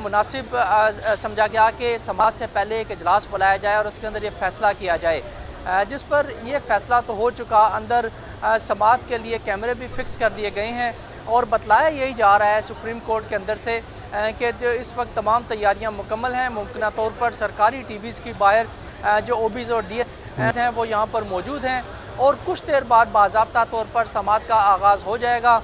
मुनासिब समझा गया कि समाज से पहले एक इजलास बुलाया जाए और उसके अंदर ये फ़ैसला किया जाए, जिस पर ये फ़ैसला तो हो चुका। अंदर समात के लिए कैमरे भी फिक्स कर दिए गए हैं और बतलाया यही जा रहा है सुप्रीम कोर्ट के अंदर से कि जो इस वक्त तमाम तैयारियां मुकम्मल हैं। मुमकिन तौर पर सरकारी टीवीज़ की बाहर जो ओबीज़ और डीएस हैं वो यहाँ पर मौजूद हैं और कुछ देर बाद बाज़ाब्ता तौर पर समात का आगाज़ हो जाएगा।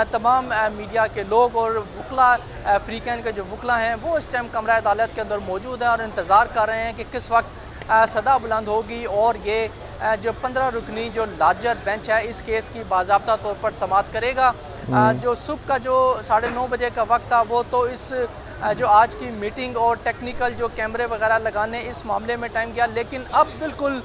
तमाम मीडिया के लोग और वकला अफ्रीकन के जो वकला हैं वो इस टाइम कमरा अदालत के अंदर मौजूद हैं और इंतज़ार कर रहे हैं कि किस वक्त सदा बुलंद होगी और ये जो 15 रुकनी जो लार्जर बेंच है इस केस की बाज़ाब्ता तौर पर समात करेगा। जो सुबह का जो 9:30 बजे का वक्त था वो तो इस जो आज की मीटिंग और टेक्निकल जो कैमरे वगैरह लगाने इस मामले में टाइम गया, लेकिन अब बिल्कुल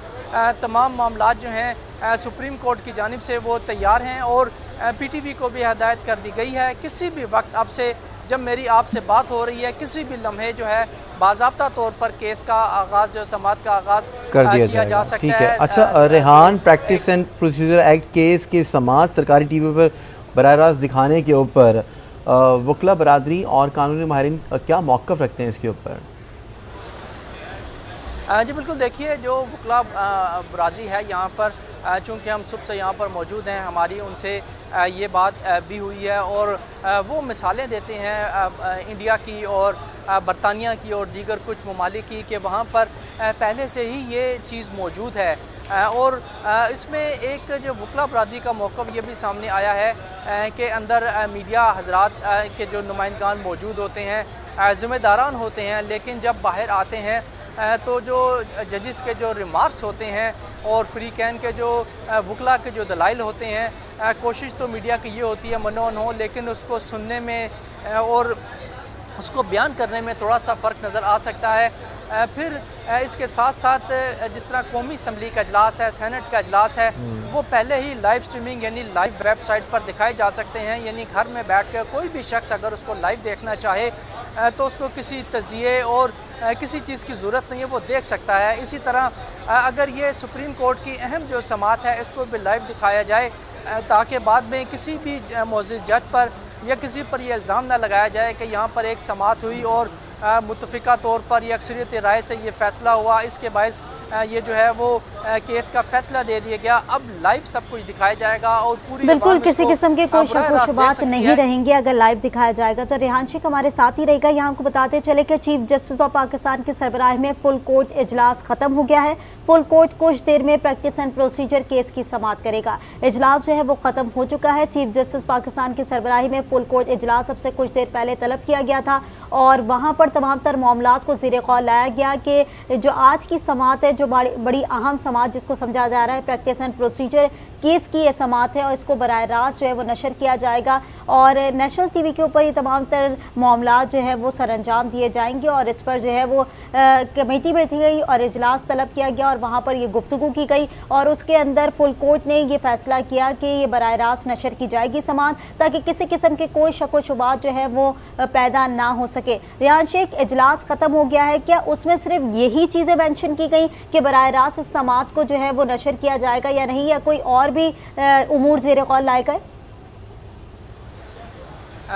तमाम मामलात जो हैं सुप्रीम कोर्ट की जानिब से वो तैयार हैं और पीटीवी को भी हदायत कर दी गई है किसी भी वक्त अब से जब मेरी आपसे बात हो रही है किसी भी लम्हे जो है बाज़ाब्ता तौर पर केस का आगाज़ जो समात का आगाज़ कर किया जा सकता है। अच्छा Rehan, practice and procedure act case के समात सरकारी टीवी पर बराह रास्त दिखाने के ऊपर वकला बरादरी और कानूनी माहिरीन क्या मौक़िफ़ रखते हैं इसके ऊपर? जी बिल्कुल, देखिए जो वकला बरादरी है यहाँ पर चूँकि हम सुबह से यहाँ पर मौजूद हैं, हमारी उनसे ये बात भी हुई है और वो मिसालें देते हैं इंडिया की और बरतानिया की और दीगर कुछ ममालिक की कि वहाँ पर पहले से ही ये चीज़ मौजूद है और इसमें एक जो वकला बरादरी का मौक़िफ़ ये भी सामने आया है कि अंदर मीडिया हजरात के जो नुमाइंदगान मौजूद होते हैं ज़िम्मेदारान होते हैं, लेकिन जब बाहर आते हैं तो जो जजिस के जो रिमार्क्स होते हैं और फ्री कैन के जो वकला के जो दलाइल होते हैं, कोशिश तो मीडिया की ये होती है मनोन हो, लेकिन उसको सुनने में और उसको बयान करने में थोड़ा सा फ़र्क नज़र आ सकता है। फिर इसके साथ साथ जिस तरह कौमी असम्बली का इजलास है, सेनेट का इजलास है, वो पहले ही लाइव स्ट्रीमिंग यानी लाइव वेबसाइट पर दिखाए जा सकते हैं। यानी घर में बैठ कर कोई भी शख्स अगर उसको लाइव देखना चाहे तो उसको किसी तज़िये और किसी चीज़ की ज़रूरत नहीं है, वो देख सकता है। इसी तरह अगर ये सुप्रीम कोर्ट की अहम जो समात है इसको भी लाइव दिखाया जाए ताकि बाद में किसी भी मोअज़्ज़िज़ जज पर या किसी पर यह इल्ज़ाम ना लगाया जाए कि यहाँ पर एक समात हुई और मुत्तफ़िका तौर पर या अक्सरियत राय से ये फ़ैसला हुआ, इसके बायस ये जो है वो केस का फ़ैसला दे दिया गया। अब लाइव सब कुछ दिखाया जाएगा और पूरी बिल्कुल किसी किस्म के कोई शुबात नहीं रहेंगे अगर लाइव दिखाया जाएगा। तो रेहान शेख हमारे साथ ही रहेगा। यहाँ आपको बताते चले कि चीफ जस्टिस ऑफ पाकिस्तान के सरबराह में फुल कोर्ट इजलास ख़त्म हो गया है। फुल कोर्ट कुछ देर में प्रैक्टिस एंड प्रोसीजर केस की समात करेगा। इजलास जो है वो ख़त्म हो चुका है। चीफ जस्टिस पाकिस्तान की सरबराही में फुल कोर्ट इजलास अब से कुछ देर पहले तलब किया गया था और वहाँ पर तमाम तर मामलात को ज़ेरे ग़ौर लाया गया कि जो आज की समात है, जो बड़ी अहम समात जिसको समझा जा रहा है प्रैक्टिस एंड प्रोसीजर केस की ये समात है और इसको बराह रास्त जो है वो नशर किया जाएगा और नेशनल टीवी के ऊपर ये तमाम तर मामलात जो है वो सरअंजाम दिए जाएंगे और इस पर जो है वो कमेटी बैठी गई और इजलास तलब किया गया और वहाँ पर ये गुफ्तगू की गई और उसके अंदर फुल कोर्ट ने ये फैसला किया कि ये बराह रास्त नशर की जाएगी समात ताकि किसी किस्म के कोई शक व शुबात जो है वो पैदा ना हो सके। रेहान शेख, इजलास ख़त्म हो गया है, क्या उसमें सिर्फ यही चीज़ें मेंशन की गई कि बराह रास्त इस समात को जो है वो नशर किया जाएगा या नहीं, या कोई और भी उमूर ज़ेरे ग़ौर लाए गए?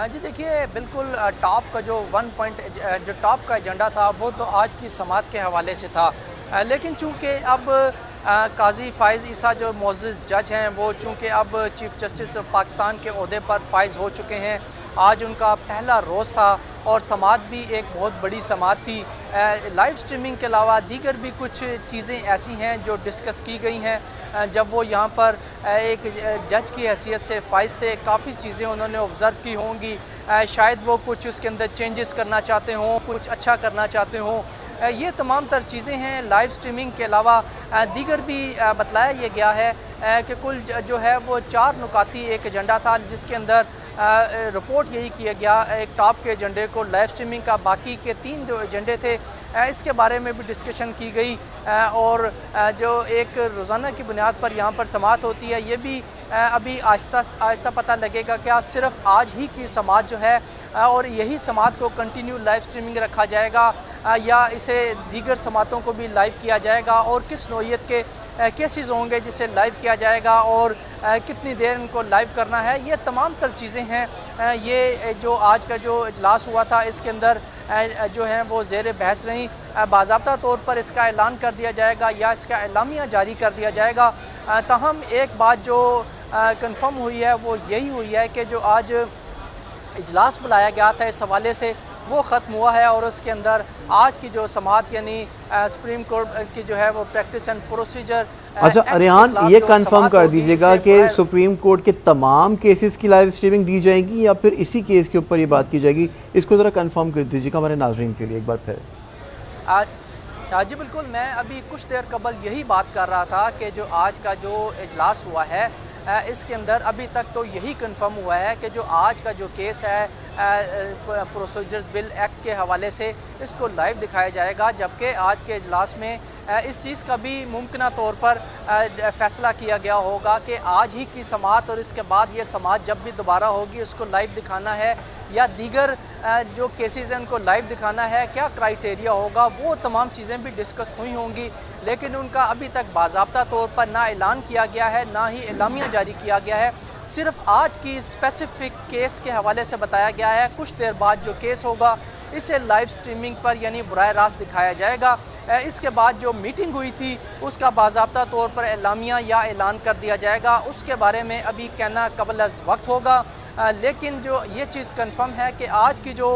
जी देखिए, बिल्कुल टॉप का जो जो टॉप का एजेंडा था वो तो आज की समात के हवाले से था, लेकिन चूँकि अब काजी फ़ाइज़ ईसा जो मुअज़्ज़िज़ जज हैं वो चूँकि अब चीफ जस्टिस पाकिस्तान के ओहदे पर फाइज हो चुके हैं, आज उनका पहला रोज़ था और समात भी एक बहुत बड़ी समात थी। लाइव स्ट्रीमिंग के अलावा दीगर भी कुछ चीज़ें ऐसी हैं जो डिस्कस की गई हैं। जब वो यहाँ पर एक जज की हैसियत से फाइज थे, काफ़ी चीज़ें उन्होंने ऑब्ज़र्व की होंगी, शायद वो कुछ उसके अंदर चेंजेस करना चाहते हों, कुछ अच्छा करना चाहते हों। ये तमाम तर चीज़ें हैं। लाइव स्ट्रीमिंग के अलावा दीगर भी बतलाया ये गया है कि कुल जो है वो 4 नुकाती एक एजेंडा था जिसके अंदर रिपोर्ट यही किया गया एक टॉप के एजेंडे को लाइव स्ट्रीमिंग का, बाकी के 3 जो एजेंडे थे इसके बारे में भी डिस्कशन की गई और जो एक रोज़ाना की बुनियाद पर यहाँ पर समात होती है ये भी अभी आहिस्ता आहिस्ता पता लगेगा। क्या सिर्फ आज ही की समात जो है और यही समात को कंटिन्यू लाइव स्ट्रीमिंग रखा जाएगा या इसे दीगर समातों को भी लाइव किया जाएगा, और किस नौइयत के केसेस होंगे जिसे लाइव किया जाएगा और कितनी देर इनको लाइव करना है, ये तमाम तर चीज़ें हैं। ये जो आज का जो इजलास हुआ था इसके अंदर जो है वो ज़ेर बहस रही। बाज़ाब्ता तौर पर इसका ऐलान कर दिया जाएगा या इसका एलामिया जारी कर दिया जाएगा। ताहम एक बात जो कंफर्म हुई है वो यही हुई है कि जो आज इजलास बुलाया गया था इस हवाले से वो ख़त्म हुआ है, और उसके अंदर आज की जो समात यानी सुप्रीम कोर्ट की जो है वो प्रैक्टिस एंड प्रोसीजर। अच्छा रेहान, ये कंफर्म कर दीजिएगा कि सुप्रीम कोर्ट के तमाम केसेस की लाइव स्ट्रीमिंग दी जाएगी या फिर इसी केस के ऊपर ये बात की जाएगी, इसको ज़रा कंफर्म कर दीजिएगा हमारे नाज़रीन के लिए एक बार फिर। जी बिल्कुल, मैं अभी कुछ देर कबल यही बात कर रहा था कि जो आज का जो इजलास हुआ है इसके अंदर अभी तक तो यही कंफर्म हुआ है कि जो आज का जो केस है प्रोसीजर्स बिल एक्ट के हवाले से इसको लाइव दिखाया जाएगा, जबकि आज के इजलास में इस चीज़ का भी मुमकिन तौर पर फ़ैसला किया गया होगा कि आज ही की समात और इसके बाद ये समात जब भी दोबारा होगी उसको लाइव दिखाना है या दीगर जो केसेस हैं उनको लाइव दिखाना है, क्या क्राइटेरिया होगा, वो तमाम चीज़ें भी डिस्कस हुई होंगी, लेकिन उनका अभी तक बाज़ाब्ता तौर पर ना ऐलान किया गया है ना ही एलामिया जारी किया गया है। सिर्फ आज की स्पेसिफिक केस के हवाले से बताया गया है कुछ देर बाद जो केस होगा इसे लाइव स्ट्रीमिंग पर यानी बराह रास्त दिखाया जाएगा। इसके बाद जो मीटिंग हुई थी उसका बाज़ाब्ता तौर पर एलामिया या ऐलान कर दिया जाएगा, उसके बारे में अभी कहना कबल अज़ वक्त होगा। लेकिन जो ये चीज़ कंफर्म है कि आज की जो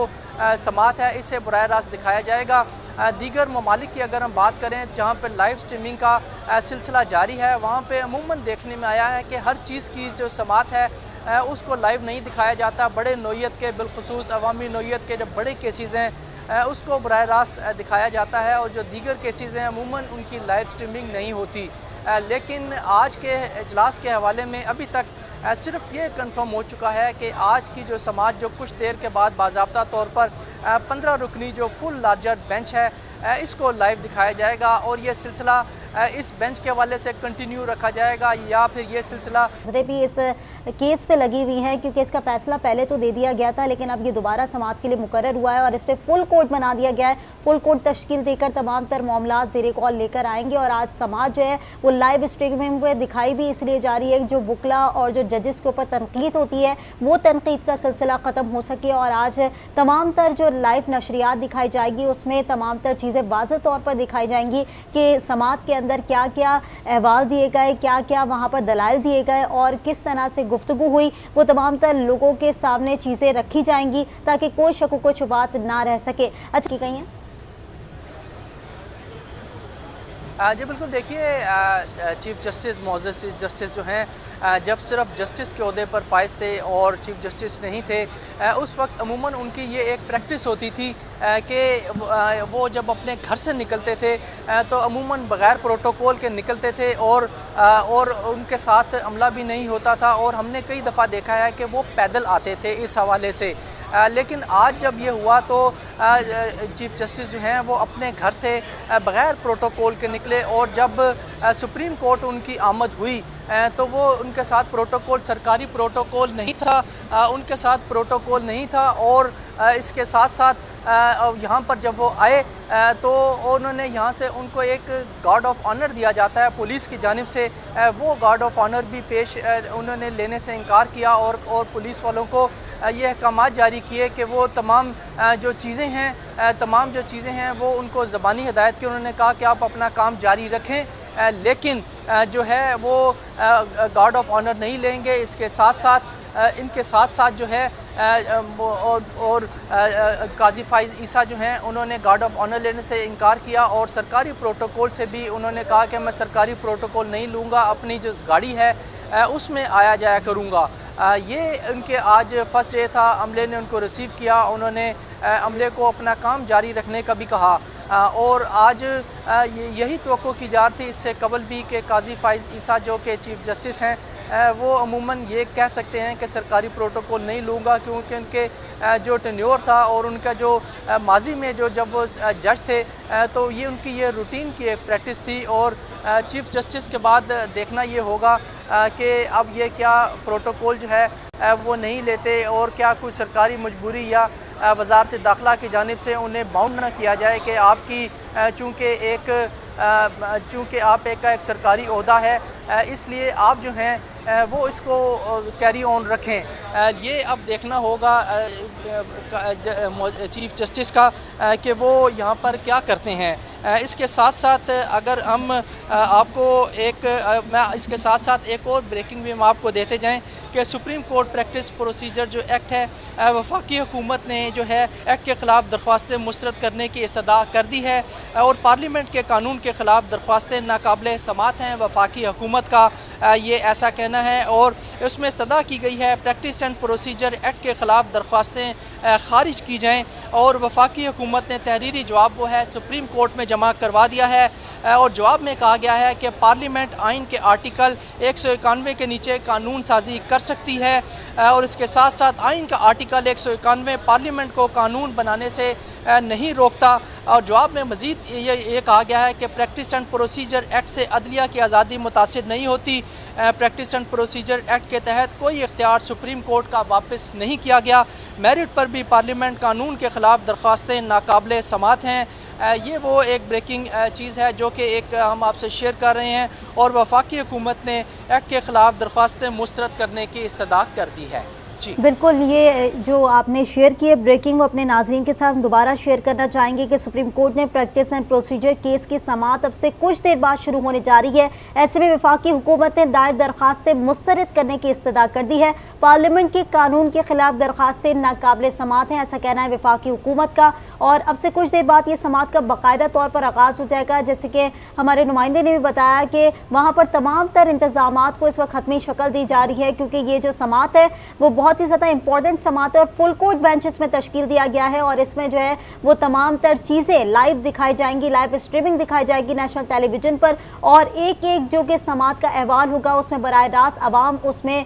समात है इसे बराह रास्त दिखाया जाएगा। दीगर ममालिक की अगर हम बात करें जहाँ पर लाइव स्ट्रीमिंग का सिलसिला जारी है, वहाँ पे अमूमन देखने में आया है कि हर चीज़ की जो समात है उसको लाइव नहीं दिखाया जाता। बड़े नौइयत के बिलखुसूस अवामी नौइयत के जो बड़े केसेस हैं उसको बराह रास्त दिखाया जाता है, और जो दीगर केसेस हैं अमूमन उनकी लाइव स्ट्रीमिंग नहीं होती। लेकिन आज के इजलास के हवाले में अभी तक सिर्फ ये कंफर्म हो चुका है कि आज की जो समात जो कुछ देर के बाद बाज़ाब्ता तौर पर 15 रुकनी जो फुल लार्जर बेंच है इसको लाइव दिखाया जाएगा, और ये सिलसिला इस बेंच के हवाले से कंटिन्यू रखा जाएगा या फिर ये सिलसिला भी इस केस पे लगी हुई है, क्योंकि इसका फैसला पहले तो दे दिया गया था लेकिन अब ये दोबारा समात के लिए मुकर्रर हुआ है और इस पर फुल कोर्ट बना दिया गया है। फुल कोर्ट तश्कील देकर तमाम तर मामला ज़ेरे कॉल लेकर आएंगे, और आज समात जो है वो लाइव स्ट्रीमिंग में दिखाई भी इसलिए जा रही है जो वकला और जो जजेस के ऊपर तनकीद होती है वो तनकीद का सिलसिला ख़त्म हो सके, और आज तमाम तर जो लाइव नशरियात दिखाई जाएगी उसमें तमाम तर चीज़ें वाज़ेह तौर पर दिखाई जाएंगी कि समात के अंदर क्या क्या अहवाल दिए गए, क्या क्या वहाँ पर दलाइल दिए गए और किस तरह से गुफ्तगू हुई, वो तमाम तर लोगों के सामने चीज़ें रखी जाएंगी ताकि कोई शक व शुबात ना रह सके। अच्छा की कही है जी बिल्कुल, देखिए चीफ़ जस्टिस मोअज़्ज़ज़ चीफ़ जस्टिस जो हैं जब सिर्फ जस्टिस के ओहदे पर फाइज थे और चीफ़ जस्टिस नहीं थे उस वक्त अमूमन उनकी ये एक प्रैक्टिस होती थी कि वो जब अपने घर से निकलते थे तो अमूमन बग़ैर प्रोटोकॉल के निकलते थे और उनके साथ अमला भी नहीं होता था, और हमने कई दफ़ा देखा है कि वो पैदल आते थे इस हवाले से। लेकिन आज जब ये हुआ तो चीफ़ जस्टिस जो हैं वो अपने घर से बग़ैर प्रोटोकॉल के निकले, और जब सुप्रीम कोर्ट उनकी आमद हुई तो वो उनके साथ प्रोटोकॉल सरकारी प्रोटोकॉल नहीं था, उनके साथ प्रोटोकॉल नहीं था, और इसके साथ साथ यहाँ पर जब वो आए तो उन्होंने यहाँ से उनको एक गार्ड ऑफ ऑनर दिया जाता है पुलिस की जानिब से, वो गार्ड ऑफ ऑनर भी पेश उन्होंने लेने से इनकार किया, और पुलिस वालों को ये अहकाम जारी किए कि वो तमाम जो चीज़ें हैं वो उनको ज़बानी हिदायत की। उन्होंने कहा कि आप अपना काम जारी रखें, लेकिन जो है वो गार्ड ऑफ ऑनर नहीं लेंगे। इसके साथ साथ इनके साथ साथ जो है और काजी फाइज़ ईसा जो हैं उन्होंने गार्ड ऑफ ऑनर लेने से इनकार किया, और सरकारी प्रोटोकॉल से भी उन्होंने कहा कि मैं सरकारी प्रोटोकॉल नहीं लूँगा, अपनी जो गाड़ी है उसमें आया जाया करूँगा। ये उनके आज फर्स्ट डे था, अमले ने उनको रिसीव किया, उन्होंने अमले को अपना काम जारी रखने का भी कहा, और आज यही तवक्को की जा रही थी इससे कबल भी कि काजी फाइज़ ईसा जो कि चीफ़ जस्टिस हैं वो अमूमन ये कह सकते हैं कि सरकारी प्रोटोकॉल नहीं लूँगा, क्योंकि उनके जो टेन्योर था और उनका जो माजी में जब वो जज थे तो ये उनकी ये रूटीन की एक प्रैक्टिस थी, और चीफ़ जस्टिस के बाद देखना ये होगा कि अब ये क्या प्रोटोकॉल जो है वो नहीं लेते और क्या कोई सरकारी मजबूरी या वजारत दाखिला की जानिब से उन्हें बाउंड ना किया जाए कि आपकी चूँकि आप एक सरकारी ओहदा है, इसलिए आप जो हैं वो इसको कैरी ऑन रखें। ये अब देखना होगा चीफ जस्टिस का कि वो यहाँ पर क्या करते हैं। इसके साथ साथ अगर हम आपको मैं इसके साथ साथ एक और ब्रेकिंग भी हम आपको देते जाएं कि सुप्रीम कोर्ट प्रैक्टिस प्रोसीजर जो एक्ट है, वफाकी हुकूमत ने जो है एक्ट के ख़िलाफ़ दरख्वास्तें मुस्तरद करने की इस्तदा कर दी है और पार्लियामेंट के कानून के ख़िलाफ़ दरख्वास्तें नाकाबिले समात हैं। वफाकी हुकूमत का ये ऐसा कहना है और उसमें इस्तदा की गई है प्रैक्टिस एंड प्रोसीजर एक्ट के ख़िलाफ़ दरख्वास्तें खारिज की जाएँ और वफाकी हुकूमत ने तहरीरी जवाब वो है सुप्रीम कोर्ट में जमा करवा दिया है और जवाब में कहा गया है कि पार्लियामेंट आइन के आर्टिकल 191 के नीचे कानून साजी कर सकती है और इसके साथ साथ आइन का आर्टिकल 191 पार्लियामेंट को कानून बनाने से नहीं रोकता। और जवाब में मज़ीद ये कहा गया है कि प्रैक्टिस एंड प्रोसीजर एक्ट से अदलिया की आज़ादी मुतासिर नहीं होती। प्रैक्टिस एंड प्रोसीजर एक्ट के तहत कोई इख्तियार सुप्रीम कोर्ट का वापस नहीं किया गया। मेरिट पर भी पार्लियामेंट कानून के ख़िलाफ़ दरख्वास्तें नाकाबिले समात हैं। ये वो एक ब्रेकिंग चीज़ है जो कि एक हम आपसे शेयर कर रहे हैं और वफाकी हुकूमत ने एक्ट के ख़िलाफ़ दरख्वास्तें मुस्तरद करने की इस्तदा कर दी है। जी बिल्कुल, ये जो आपने शेयर किए ब्रेकिंग वो अपने नाज़रीन के साथ दोबारा शेयर करना चाहेंगे कि सुप्रीम कोर्ट ने प्रैक्टिस एंड प्रोसीजर केस की समाअत अब से कुछ देर बाद शुरू होने जा रही है। ऐसे में वफाकी हुकूमत ने दायर दरख्वास्तें मुस्तरद करने की इस्तदा कर दी है। पार्लियामेंट के कानून के खिलाफ दरख्वास्तें नाकाबिले समाअत हैं, ऐसा कहना है वफाकी हुकूमत का। और अब से कुछ देर बाद ये समाअत का बाकायदा तौर पर आगाज़ हो जाएगा। जैसे कि हमारे नुमाइंदे ने भी बताया कि वहाँ पर तमाम तर इंतजामात को इस वक्त हतमी शक्ल दी जा रही है क्योंकि ये जो समाअत है वो बहुत ही ज़्यादा इंपॉर्टेंट समाअत है और फुल कोर्ट बेंच इसमें तश्कील दिया गया है और इसमें जो है वो तमाम तर चीज़ें लाइव दिखाई जाएंगी, लाइव स्ट्रीमिंग दिखाई जाएगी नेशनल टेलीविजन पर और एक एक जो कि समाअत का अहवाल होगा उसमें बराह रास्त आवाम उसमें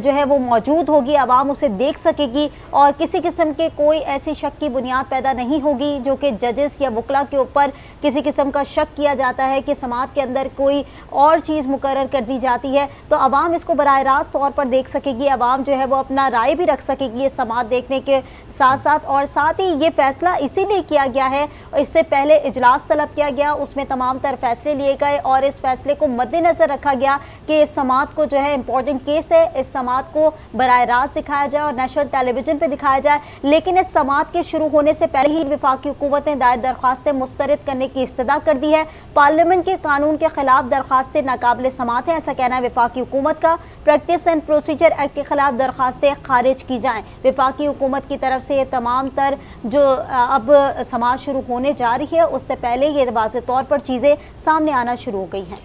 जो है वो मौजूद होगी, आवाम उसे देख सकेगी और किसी किस्म के कोई ऐसी शक की बुनियाद पैदा नहीं होगी जो कि जजेस या वकला के ऊपर किसी किस्म का शक किया जाता है कि समाअत के अंदर कोई और चीज़ मुकर्रर कर दी जाती है तो आवाम इसको बराह रास्त तौर पर देख सकेगी। आवाम जो है वो अपना राय भी रख सकेगी ये समाअत देखने के साथ साथ। और साथ ही ये फैसला इसीलिए किया गया है, इससे पहले इजलास तलब किया गया, उसमें तमाम तर फैसले लिए गए और इस फैसले को मद्देनजर रखा गया कि इस समाअत को जो है इंपॉर्टेंट केस है, इस समाअत को बराह रास्त दिखाया जाए और नेशनल टेलीविजन पे दिखाया जाए। लेकिन इस समाअत के शुरू होने से पहले ही वफाकी हुकूमत ने दायर दरख्वास्तें मुस्तरद करने की इस्तदा कर दी है। पार्लियामेंट के कानून के खिलाफ दरख्वास्तें नाकाबिले समाअत है, ऐसा कहना है वफाकी हुकूमत का। प्रैक्टिस एंड प्रोसीजर एक्ट के खिलाफ दरख्वास्तें खारिज की जाएं। वफाकी हुकूमत की तरफ से ये तमाम तर जो अब समाअत शुरू होने जा रही है उससे पहले ये वाज़ेह तौर पर चीज़ें सामने आना शुरू हो गई हैं।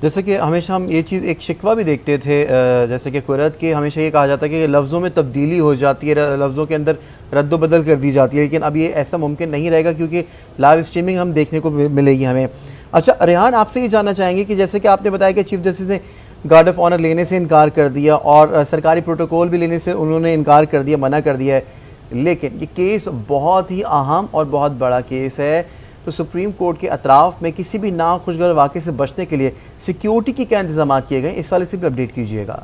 जैसे कि हमेशा हम ये चीज़ एक शिकवा भी देखते थे, जैसे कि कुरत के हमेशा ये कहा जाता है कि लफ्ज़ों में तब्दीली हो जाती है, लफ्ज़ों के अंदर रद्द-बदल कर दी जाती है, लेकिन अब ये ऐसा मुमकिन नहीं रहेगा क्योंकि लाइव स्ट्रीमिंग हम देखने को मिलेगी हमें। अच्छा रेहान, आपसे ये जानना चाहेंगे कि जैसे कि आपने बताया कि चीफ जस्टिस ने गार्ड ऑफ ऑनर लेने से इनकार कर दिया और सरकारी प्रोटोकॉल भी लेने से उन्होंने इनकार कर दिया, मना कर दिया है, लेकिन ये केस बहुत ही अहम और बहुत बड़ा केस है, तो सुप्रीम कोर्ट के अतराफ़ में किसी भी नाखुशगवार वाक़े से बचने के लिए सिक्योरिटी के क्या इंतजाम किए गए, इस वाले से भी अपडेट कीजिएगा।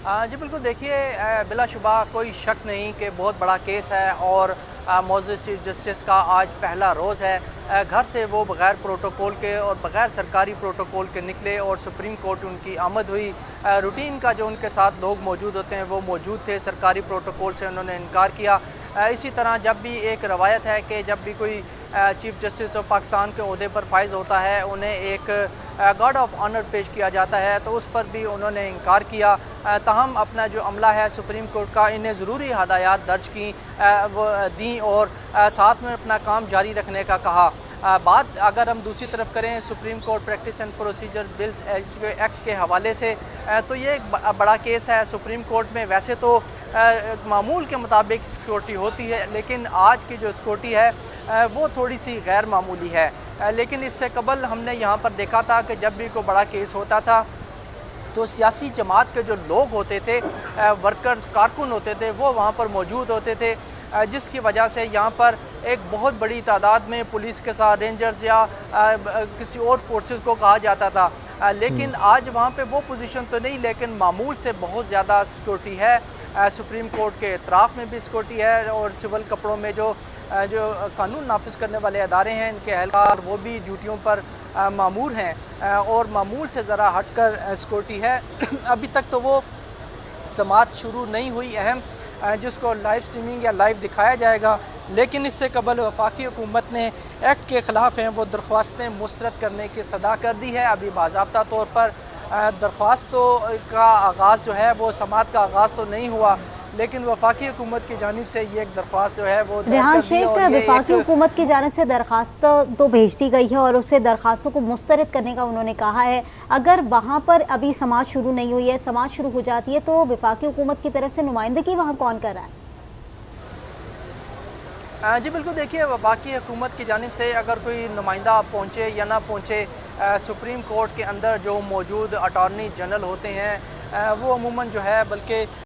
जी बिल्कुल, देखिए बिलाशुबा कोई शक नहीं कि बहुत बड़ा केस है और मौजूद चीफ जस्टिस का आज पहला रोज़ है। घर से वो बग़ैर प्रोटोकॉल के और बग़ैर सरकारी प्रोटोकॉल के निकले और सुप्रीम कोर्ट उनकी आमद हुई। रूटीन का जो उनके साथ लोग मौजूद होते हैं वो मौजूद थे, सरकारी प्रोटोकॉल से उन्होंने इनकार किया। इसी तरह जब भी एक रवायत है कि जब भी कोई चीफ जस्टिस ऑफ पाकिस्तान के ओहदे पर फाइज होता है उन्हें एक गार्ड ऑफ ऑनर पेश किया जाता है, तो उस पर भी उन्होंने इनकार किया। ताहम अपना जो अमला है सुप्रीम कोर्ट का, इन्हें ज़रूरी हदायत दर्ज की वो दी और साथ में अपना काम जारी रखने का कहा। बात अगर हम दूसरी तरफ करें supreme court practice and procedure bills act के हवाले से, तो ये एक बड़ा केस है। सुप्रीम कोर्ट में वैसे तो मामूल के मुताबिक सिक्योरिटी होती है, लेकिन आज की जो सिक्योरिटी है वो थोड़ी सी गैर मामूली है। लेकिन इससे कबल हमने यहाँ पर देखा था कि जब भी कोई बड़ा केस होता था तो सियासी जमात के जो लोग होते थे, वर्कर्स, कारकुन होते थे, वो वहाँ पर मौजूद होते थे, जिसकी वजह से यहाँ पर एक बहुत बड़ी तादाद में पुलिस के साथ रेंजर्स या किसी और फोर्सेस को कहा जाता था। लेकिन आज वहाँ पे वो पोजीशन तो नहीं, लेकिन मामूल से बहुत ज़्यादा सिक्योरिटी है। सुप्रीम कोर्ट के इतराफ़ में भी सिक्योरिटी है और सिविल कपड़ों में जो कानून नाफिज करने वाले अदारे हैं, इनके एहलकार वो भी ड्यूटियों पर मामूर हैं और मामूल से ज़रा हट कर सिक्योरिटी है। अभी तक तो वो समात शुरू नहीं हुई अहम, जिसको लाइव स्ट्रीमिंग या लाइव दिखाया जाएगा, लेकिन इससे कबल वफाकी हुकूमत ने एक्ट के ख़िलाफ़ हैं वो दरख्वास्तें मुस्तरद करने की सदा कर दी है। अभी बाज़ाब्ता तौर पर दरख्वास्तों का आगाज़ जो है वो समात का आगाज़ तो नहीं हुआ, लेकिन वफाकी हुकूमत की जानिब से ये एक दरख्वास्त जो है वो रेहान शेख, वफाकी हुकूमत की जानिब से दरख्वास्त तो भेज दी गई है और उससे दरख्वास्तों को मुस्तरद करने का उन्होंने कहा है। अगर वहाँ पर अभी समात शुरू नहीं हुई है, समात शुरू हो जाती है तो वफाकी हुकूमत की तरफ से नुमाइंदगी वहाँ कौन कर रहा है? जी बिल्कुल, देखिए वफाकी हुकूमत की जानिब से अगर कोई नुमाइंदा पहुँचे या ना पहुँचे, सुप्रीम कोर्ट के अंदर जो मौजूद अटॉर्नी जनरल होते हैं वो अमूमन जो है बल्कि